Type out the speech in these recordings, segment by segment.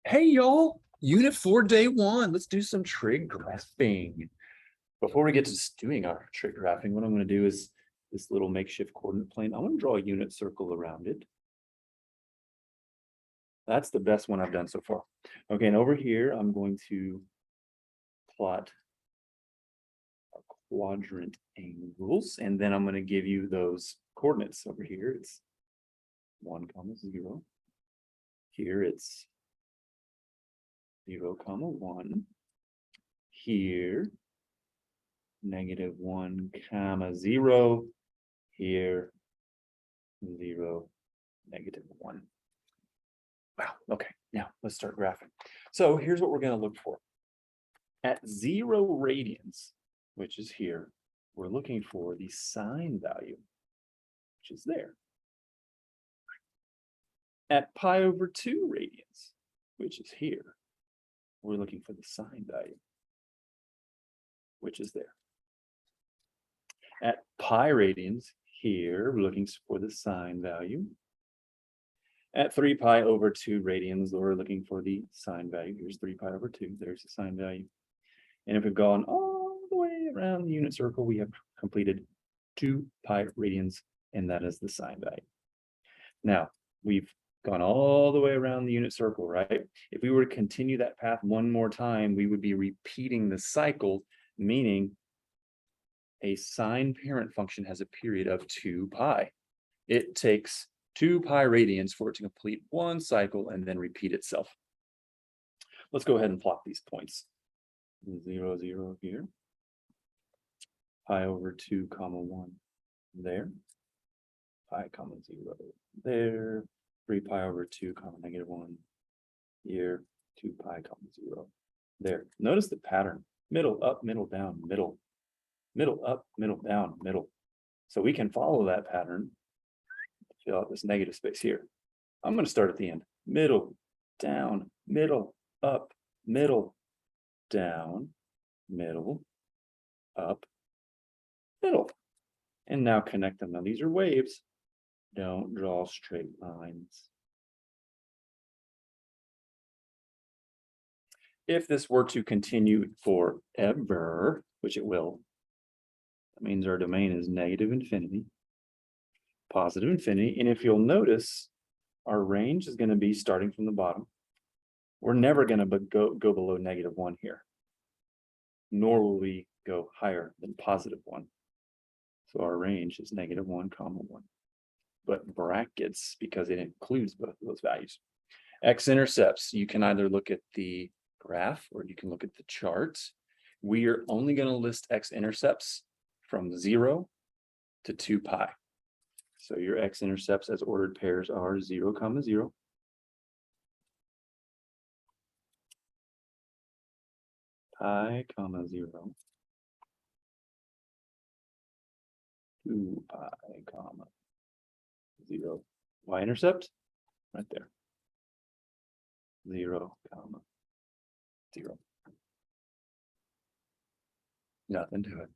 Hey y'all, Unit 4 Day 1. Let's do some trig graphing. Before we get to doing our trig graphing, what I'm going to do is this little makeshift coordinate plane. I want to draw a unit circle around it. That's the best one I've done so far. Okay, and over here, I'm going to plot our quadrant angles, and then I'm going to give you those coordinates over here. It's 1, 0. Here it's 0, 1. Here, -1, 0. Here, 0, -1. Wow, okay, now let's start graphing. So here's what we're going to look for. At 0 radians, which is here, we're looking for the sine value, which is there. At pi/2 radians, which is here, we're looking for the sine value, which is there. At pi radians, here, we're looking for the sine value. At 3 pi/2 radians, we're looking for the sine value. Here's 3 pi/2. There's the sine value. And if we've gone all the way around the unit circle, we have completed 2 pi radians, and that is the sine value. Now, we've gone all the way around the unit circle, right? If we were to continue that path one more time, we would be repeating the cycle, meaning a sine parent function has a period of 2 pi. It takes 2 pi radians for it to complete one cycle and then repeat itself. Let's go ahead and plot these points. 0, 0 here. Pi/2, 1 there. Pi, 0 there. 3 pi/2, -1 here. 2 pi, 0 there. Notice the pattern. Middle, up, middle, down, middle. Middle, up, middle, down, middle. So we can follow that pattern. Fill out this negative space here. I'm going to start at the end. Middle, down, middle, up, middle, down, middle, up, middle. And now connect them. Now these are waves. Don't draw straight lines. If this were to continue forever, which it will, that means our domain is -infinity, +infinity. And if you'll notice, our range is going to be starting from the bottom. We're never going to go below -1 here, nor will we go higher than +1. So our range is -1, 1, but brackets because it includes both of those values. X-intercepts, you can either look at the graph or you can look at the chart. We are only going to list x-intercepts from 0 to 2 pi. So your x-intercepts as ordered pairs are 0, 0. Pi, 0. 2 pi, 0. Y-intercept, right there. 0, 0. Nothing to it.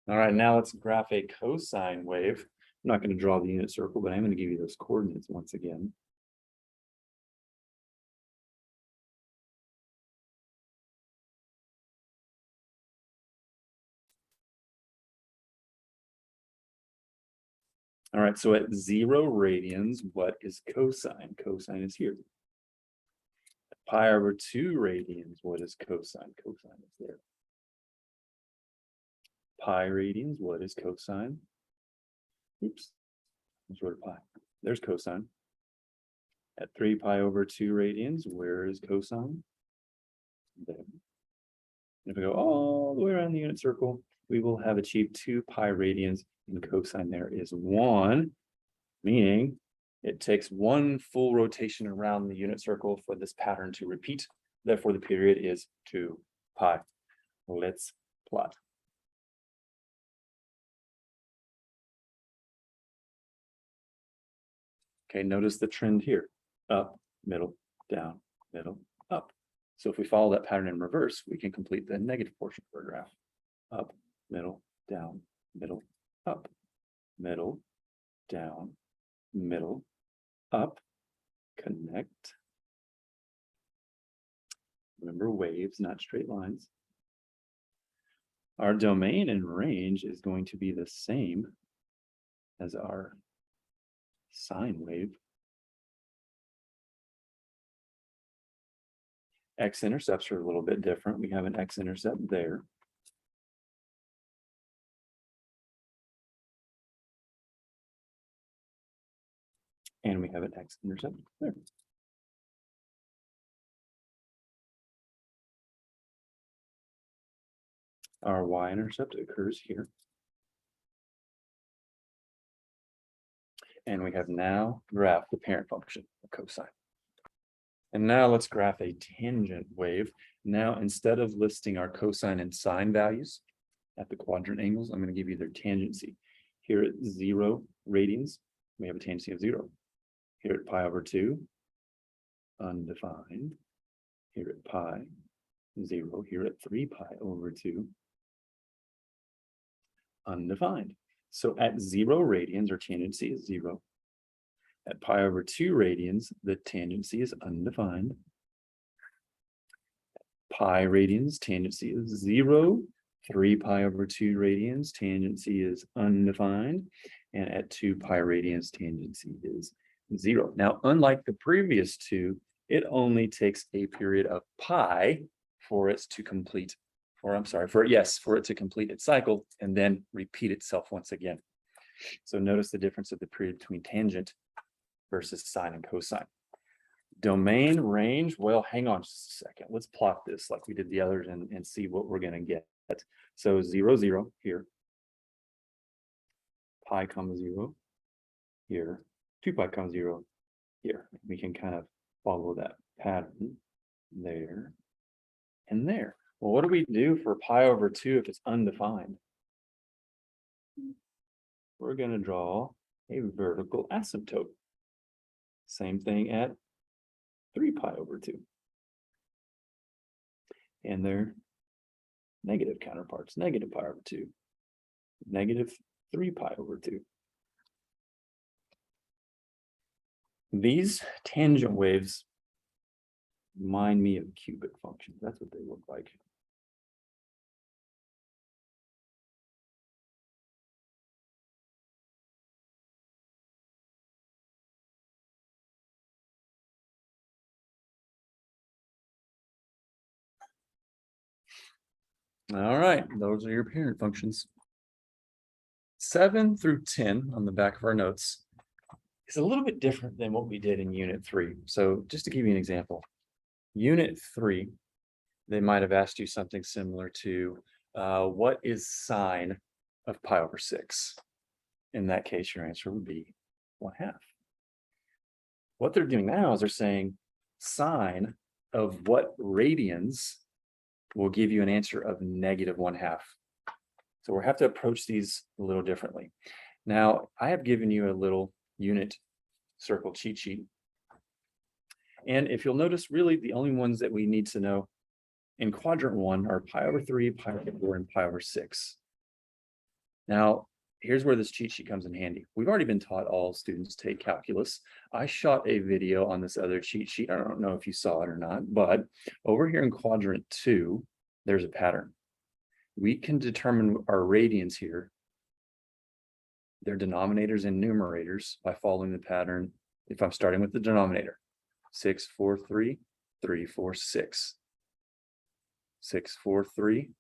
All right, now let's graph a cosine wave. I'm not going to draw the unit circle, but I'm going to give you those coordinates once again. All right, so at 0 radians, what is cosine? Cosine is here. At pi/2 radians, what is cosine? Cosine is there. Pi radians, what is cosine? Oops, let's write pi. There's cosine. At 3 pi/2 radians, where is cosine? There. And if we go all the way around the unit circle, we will have achieved 2 pi radians, and cosine there is 1, meaning it takes one full rotation around the unit circle for this pattern to repeat. Therefore, the period is 2 pi. Let's plot. Okay, notice the trend here. Up, middle, down, middle, up. So if we follow that pattern in reverse, we can complete the negative portion of our graph. Up, middle, down, middle, up, middle, down, middle, up, connect, Remember, waves, not straight lines. Our domain and range is going to be the same as our sine wave. X-intercepts are a little bit different. We have an x-intercept there. And we have an x-intercept there. Our y-intercept occurs here. And we have now graphed the parent function, the cosine. And now let's graph a tangent wave. Now, instead of listing our cosine and sine values at the quadrant angles, I'm going to give you their tangency. Here at 0 radians, we have a tangency of 0. Here at pi over 2, undefined. Here at pi, 0. Here at 3 pi over 2, undefined. So at 0 radians, our tangency is 0. At pi over 2 radians, the tangency is undefined. Pi radians, tangency is 0. 3 pi over 2 radians, tangency is undefined. And at 2 pi radians, tangency is 0. Now, unlike the previous two, it only takes a period of pi for it to complete, or I'm sorry, for it to complete its cycle and then repeat itself once again. So notice the difference of the period between tangent versus sine and cosine. Domain range, well, hang on just a second. Let's plot this like we did the others and see what we're going to get. So 0, 0 here. Pi comma 0 here. 2 pi comma 0 here. We can kind of follow that pattern there and there. Well, what do we do for pi over 2 if it's undefined? We're going to draw a vertical asymptote. Same thing at 3 pi over 2. And their negative counterparts, negative pi over 2, negative 3 pi over 2. These tangent waves remind me of cubic functions. That's what they look like. All right, those are your parent functions. 7 through 10 on the back of our notes is a little bit different than what we did in Unit 3. So just to give you an example, Unit 3, they might have asked you something similar to what is sine of pi over 6? In that case, your answer would be 1/2. What they're doing now is they're saying sine of what radians will give you an answer of negative 1/2. So we'll have to approach these a little differently. Now, I have given you a little unit circle cheat sheet. And if you'll notice, really the only ones that we need to know in quadrant 1 are pi over 3, pi over 4, and pi over 6. Now, here's where this cheat sheet comes in handy. We've already been taught all students take calculus. I shot a video on this other cheat sheet. I don't know if you saw it or not, but over here in quadrant 2, there's a pattern. We can determine our radians here, their denominators and numerators, by following the pattern. If I'm starting with the denominator, 6, 4, 3, 3, 4, 6. 6, 4, 3,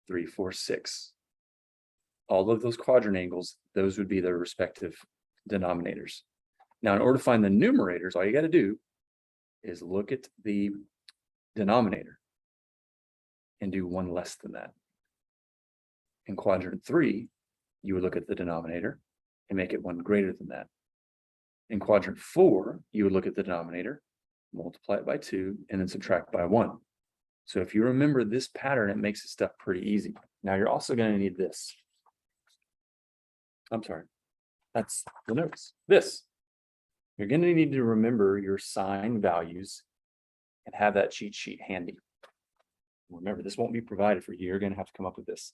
3, 4, 6. All of those quadrant angles, those would be their respective denominators. Now, in order to find the numerators, all you got to do is look at the denominator and do one less than that. In quadrant 3, you would look at the denominator and make it one greater than that. In quadrant 4, you would look at the denominator, multiply it by 2, and then subtract by 1. So if you remember this pattern, it makes this stuff pretty easy. Now you're also going to need this. I'm sorry, that's the notes. This. You're going to need to remember your sine values and have that cheat sheet handy. Remember, this won't be provided for you. You're going to have to come up with this.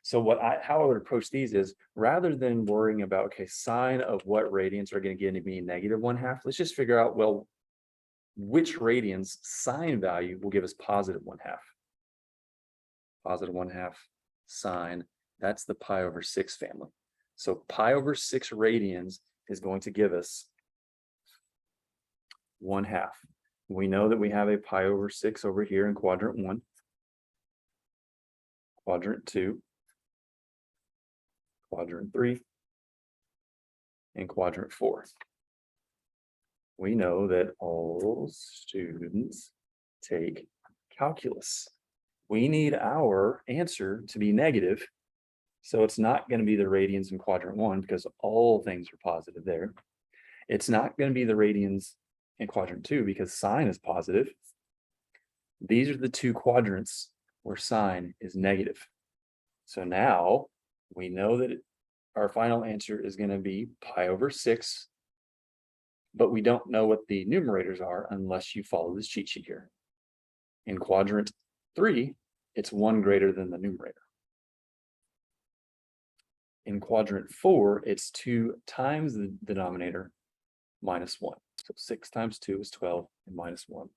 So how I would approach these is, rather than worrying about, okay, sine of what radians are going to give me negative 1/2, let's just figure out, well, which radian's sine value will give us positive 1/2. Positive 1/2 sine, that's the pi over 6 family. So pi over 6 radians is going to give us 1/2. We know that we have a pi over 6 over here in quadrant 1, quadrant 2, quadrant 3, and quadrant 4. We know that all students take calculus. We need our answer to be negative. So it's not going to be the radians in quadrant 1 because all things are positive there. It's not going to be the radians in quadrant 2 because sine is positive. These are the two quadrants where sine is negative. So now we know that our final answer is going to be pi over 6, but we don't know what the numerators are unless you follow this cheat sheet here. In quadrant 3, it's 1 greater than the numerator. In quadrant 4, it's 2 times the denominator minus 1. So 6 times 2 is 12, and minus 1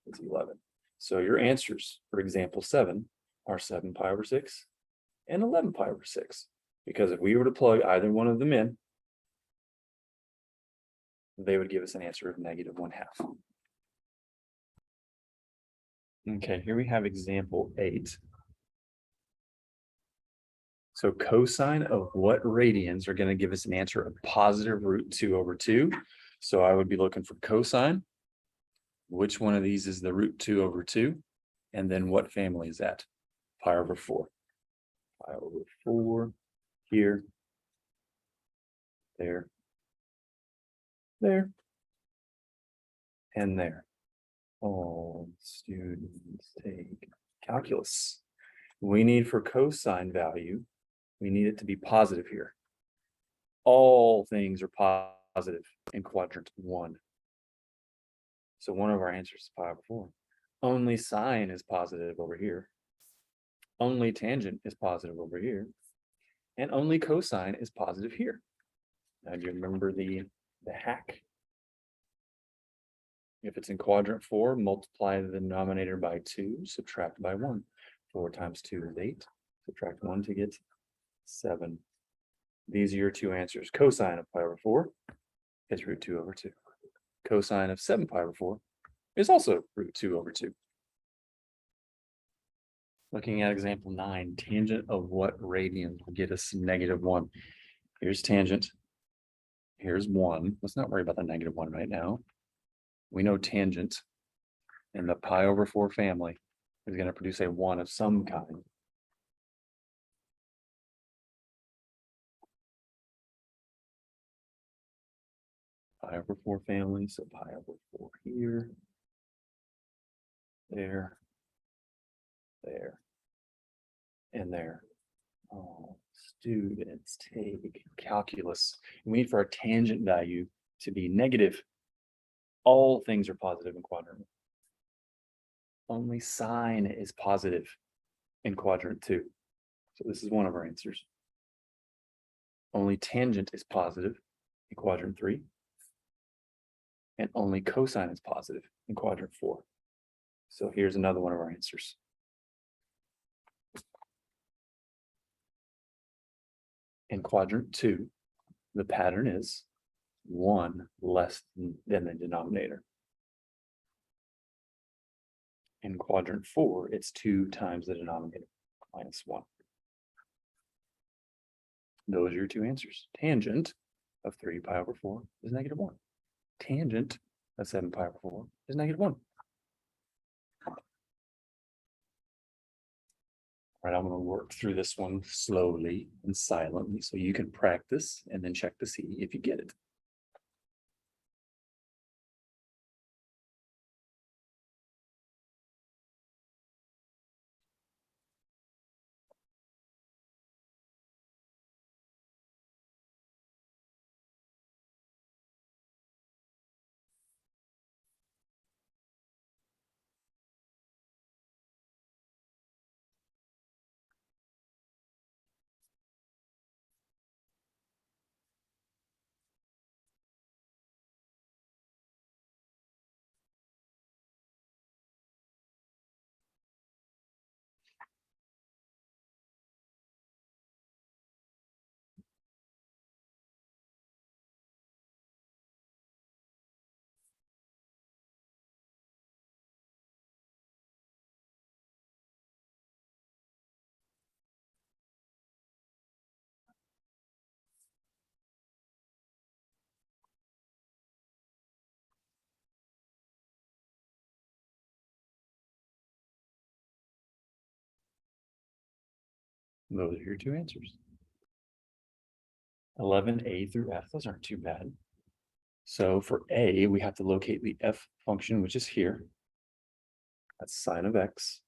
is 11. So your answers for example 7 are 7 pi over 6 and 11 pi over 6. Because if we were to plug either one of them in, they would give us an answer of negative 1/2. Okay, here we have example 8. So cosine of what radians are going to give us an answer of positive root 2 over 2. So I would be looking for cosine. Which one of these is the root 2 over 2? And then what family is that? Pi over 4. Pi over 4 here, there, there, and there. All students take calculus. We need for cosine value, we need it to be positive here. All things are positive in quadrant 1. So one of our answers is pi over 4. Only sine is positive over here. Only tangent is positive over here. And only cosine is positive here. Now, do you remember the hack? If it's in quadrant 4, multiply the denominator by 2, subtract by 1. 4 times 2 is 8. Subtract 1 to get 7. These are your two answers. Cosine of pi over 4 is root 2 over 2. Cosine of 7 pi over 4 is also root 2 over 2. Looking at example 9, tangent of what radian will get us negative 1? Here's tangent. Here's 1. Let's not worry about the negative 1 right now. We know tangent in the pi over 4 family is going to produce a 1 of some kind. Pi over 4 family, so pi over 4 here, there, there, and there. Oh, students take calculus. We need for our tangent value to be negative. All things are positive in quadrant. Only sine is positive in quadrant 2. So this is one of our answers. Only tangent is positive in quadrant 3. And only cosine is positive in quadrant 4. So here's another one of our answers. In quadrant 2, the pattern is 1 less than the denominator. In quadrant 4, it's 2 times the denominator, minus 1. Those are your two answers. Tangent of 3 pi over 4 is negative 1. Tangent of 7 pi over 4 is negative 1. All right, I'm going to work through this one slowly and silently so you can practice and then check to see if you get it. Those are your two answers. 11a through f, those aren't too bad. So for a, we have to locate the f function, which is here. That's sine of x.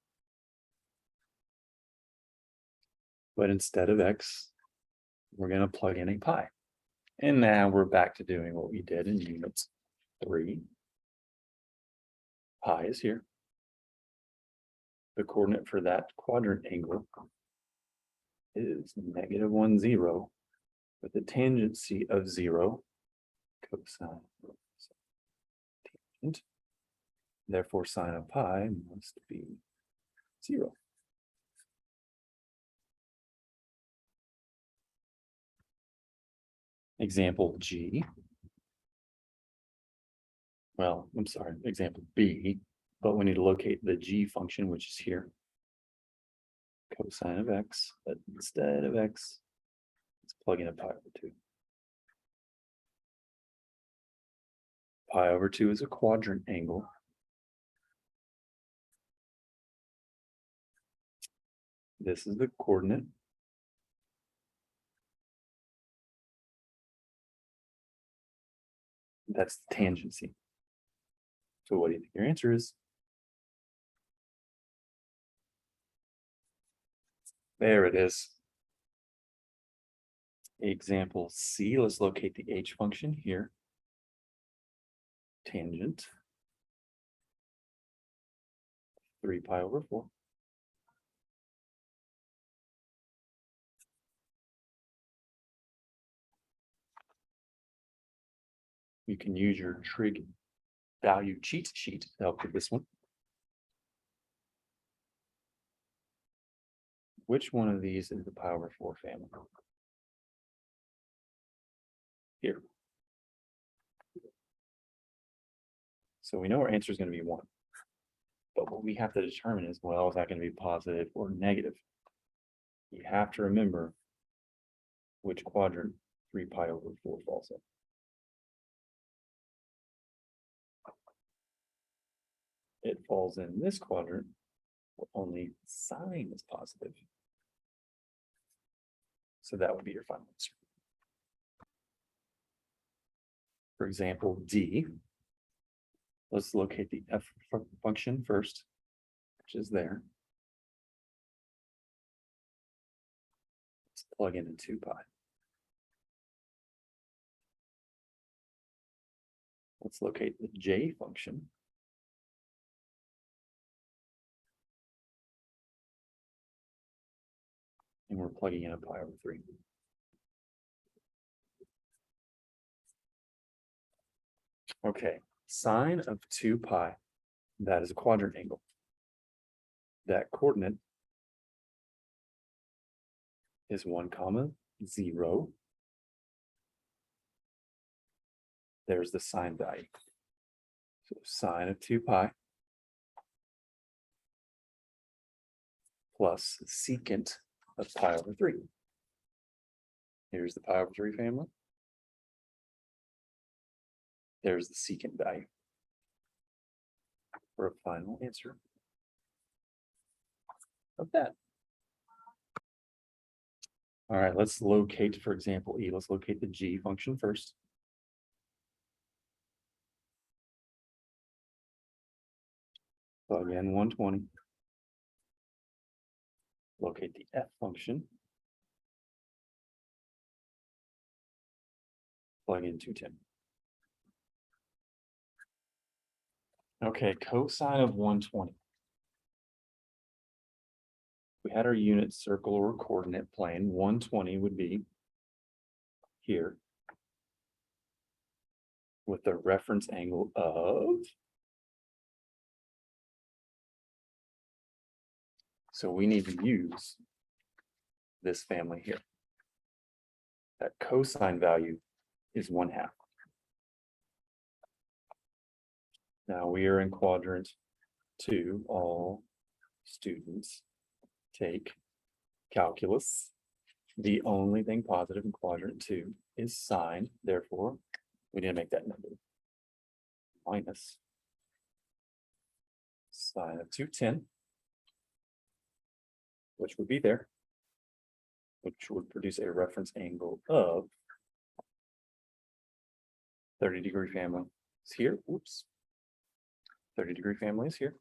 But instead of x, we're going to plug in a pi. And now we're back to doing what we did in unit 3. Pi is here. The coordinate for that quadrant angle is -1, 0, with the tangency of 0, cosine tangent. Therefore, sine of pi must be 0. Example G. Well, I'm sorry, example B, but we need to locate the G function, which is here. Cosine of x, but instead of x, let's plug in a pi over 2. Pi over 2 is a quadrant angle. This is the coordinate. That's the tangency. So what do you think your answer is? There it is. Example C, let's locate the h function here. Tangent 3 pi over 4. You can use your trig value cheat sheet to help with this one. Which one of these is the pi over 4 family? Here. So we know our answer is going to be 1. But what we have to determine is, well, is that going to be positive or negative? You have to remember which quadrant 3 pi over 4 falls in. It falls in this quadrant where only sine is positive. So that would be your final answer. For example, D. Let's locate the f function first, which is there. Let's plug in a 2 pi. Let's locate the J function. And we're plugging in a pi over 3. Okay, sine of 2 pi, that is a quadrant angle. That coordinate is 1, 0. There's the sine value. So sine of 2 pi plus secant of pi over 3. Here's the pi over 3 family. There's the secant value for a final answer of that. All right, let's locate, for example, E. Let's locate the G function first. Plug in 120. Locate the F function. Plug in 210. Okay, cosine of 120. We had our unit circle or coordinate plane. 120 would be here with the reference angle of, so we need to use this family here. That cosine value is 1/2. Now we are in quadrant 2. All students take calculus. The only thing positive in quadrant 2 is sine. Therefore, we need to make that negative. Minus sine of 210, which would be there. which would produce a reference angle of 30-degree family is here. Oops. 30-degree family is here.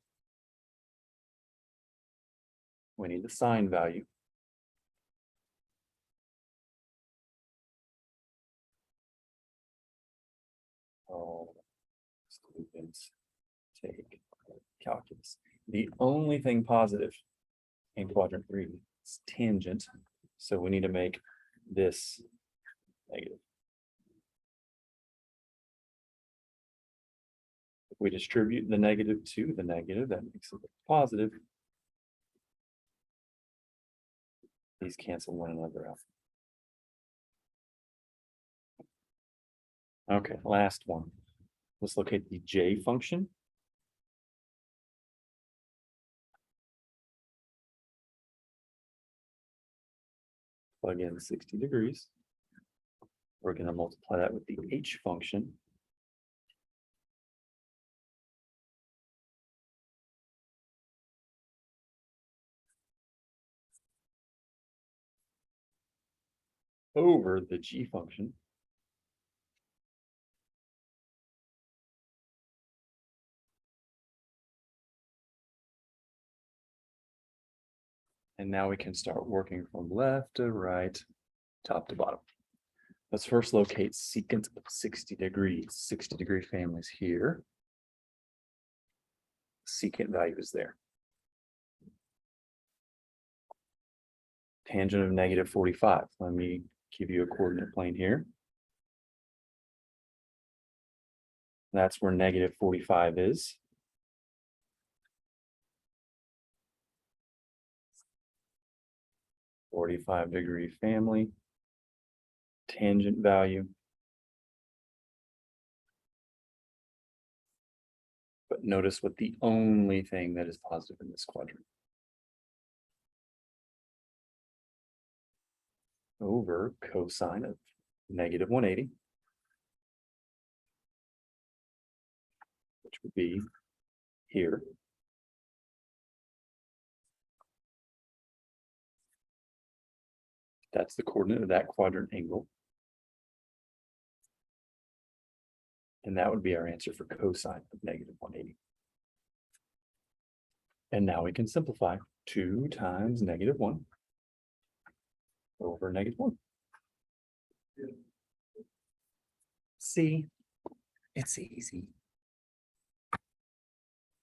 We need the sine value. Oh, students take calculus. The only thing positive in quadrant 3 is tangent. So we need to make this negative. If we distribute the negative to the negative, that makes it positive. These cancel one another out. Okay, last one. Let's locate the J function. Plug in 60 degrees. We're going to multiply that with the H function. Over the G function. And now we can start working from left to right, top to bottom. Let's first locate secant of 60 degrees. 60-degree families here. Secant value is there. Tangent of negative 45. Let me give you a coordinate plane here. That's where negative 45 is. -45-degree family. Tangent value. But notice what the only thing that is positive in this quadrant. Over cosine of negative 180. Which would be here. That's the coordinate of that quadrant angle. And that would be our answer for cosine of negative 180. And now we can simplify 2 times negative 1 over negative 1. See, it's easy.